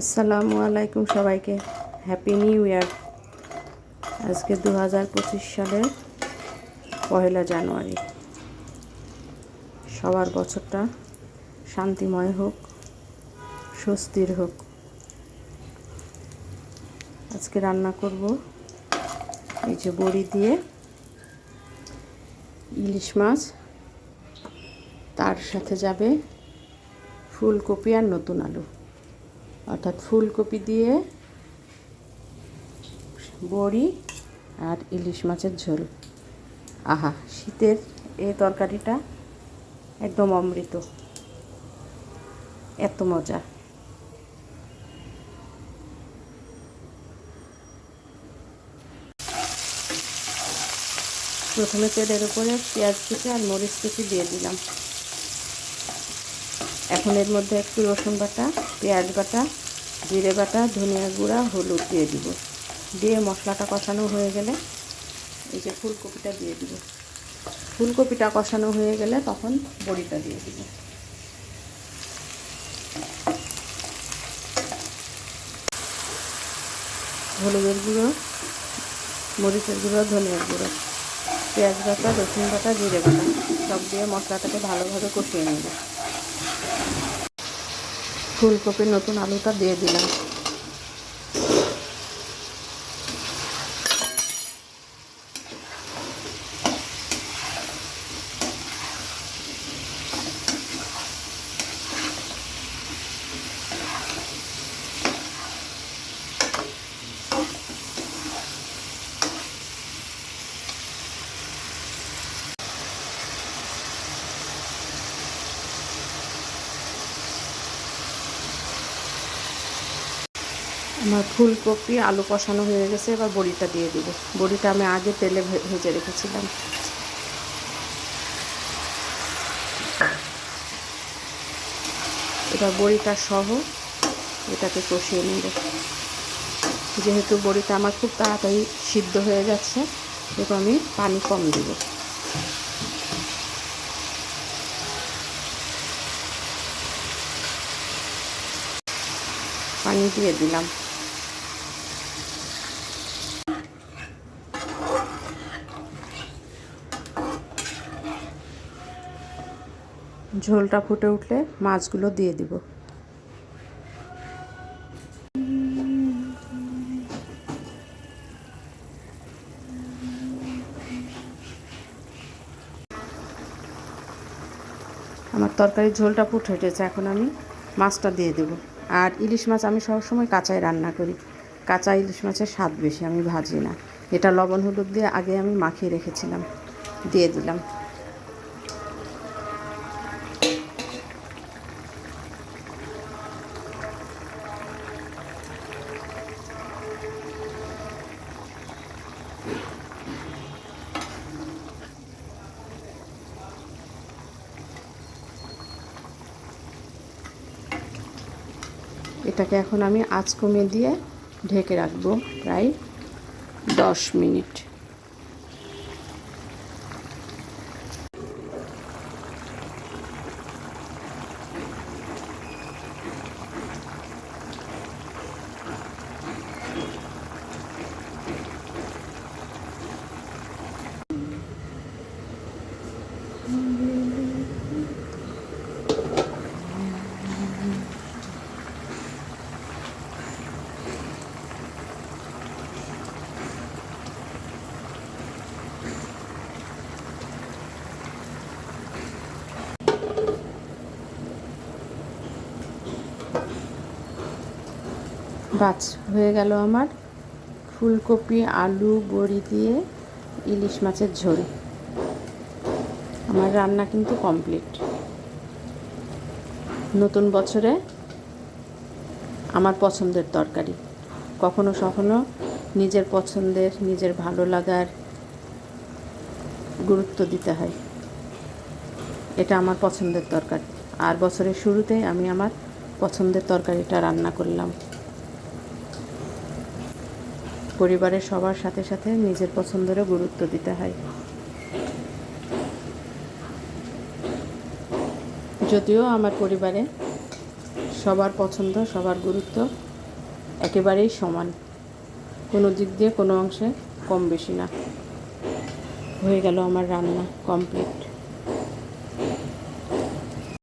আসসালামু আলাইকুম সবাইকে, হ্যাপি নিউ ইয়ার। আজকে 2025 সালের 1 জানুয়ারি। সবার বছরটা শান্তিময় হোক, স্বস্তির হোক। আজকে রান্না করব এই যে বড়ি দিয়ে ইলিশ মাছ, তার সাথে যাবে ফুলকপি আর নতুন আলু, অর্থাৎ ফুলকপি দিয়ে বড়ি আর ইলিশ মাছের ঝোল। আহা, শীতের এই তরকারিটা একদম অমৃত, এত মজা। প্রথমে তেলের উপরে পেঁয়াজ কুচি আর মরিচ কুচি দিয়ে দিলাম। এখন এর মধ্যে একটু রসুন বাটা, পেঁয়াজ বাটা, জিরে বাটা, ধনিয়া গুঁড়া, হলুদ দিয়ে দিব। দিয়ে মশলাটা কষানো হয়ে গেলে এই যে ফুলকপিটা দিয়ে দিব। ফুলকপিটা কষানো হয়ে গেলে তখন বড়িটা দিয়ে দিব। হলুদের গুঁড়ো, মরিচের গুঁড়ো, ধনিয়ার গুঁড়ো, পেঁয়াজ বাটা, রসুন বাটা, জিরে বাটা সব দিয়ে মশলাটাকে ভালোভাবে কষিয়ে নেব। ফুলকপির নতুন আলুটা দিয়ে দিলাম। আমার ফুলকপি আলু কষানো হয়ে গেছে, এবার বড়িটা দিয়ে দিব। বড়িটা আমি আগে তেলে ভেজে রেখেছিলাম। এবার বড়িটা সহ এটাকে কষিয়ে নেব। যেহেতু বড়িটা আমার খুব তাড়াতাড়ি সিদ্ধ হয়ে যাচ্ছে, এবার আমি পানি কম দিব। পানি দিয়ে দিলাম। ঝোলটা ফুটে উঠলে মাছগুলো দিয়ে দিব। আমার তরকারির ঝোলটা ফুটে উঠেছে, এখন আমি মাছটা দিয়ে দেব। আর ইলিশ মাছ আমি সবসময় কাঁচাই রান্না করি। কাঁচা ইলিশ মাছের স্বাদ বেশি, আমি ভাজি না। এটা লবণ হলুদ দিয়ে আগে আমি মাখিয়ে রেখেছিলাম, দিয়ে দিলাম। এটাকে এখন আমি আঁচ কমিয়ে দিয়ে ঢেকে রাখবো প্রায় 10 মিনিট। বাস হয়ে গেল আমার ফুলকপি আলু বড়ি দিয়ে ইলিশ মাছের ঝোল। আমার রান্না কিন্তু কমপ্লিট। নতুন বছরে আমার পছন্দের তরকারি। কখনো কখনো নিজের পছন্দের, নিজের ভালো লাগার গুরুত্ব দিতে হয়। এটা আমার পছন্দের তরকারি, আর বছরের শুরুতেই আমি আমার পছন্দের তরকারিটা রান্না করলাম। পরিবারের সবার সাথে সাথে নিজের পছন্দেরও গুরুত্ব দিতে হয়। যদিও আমার পরিবারে সবার পছন্দ, সবার গুরুত্ব একেবারেই সমান, কোনো দিক দিয়ে কোনো অংশে কম বেশি না। হয়ে গেল আমার রান্না কমপ্লিট।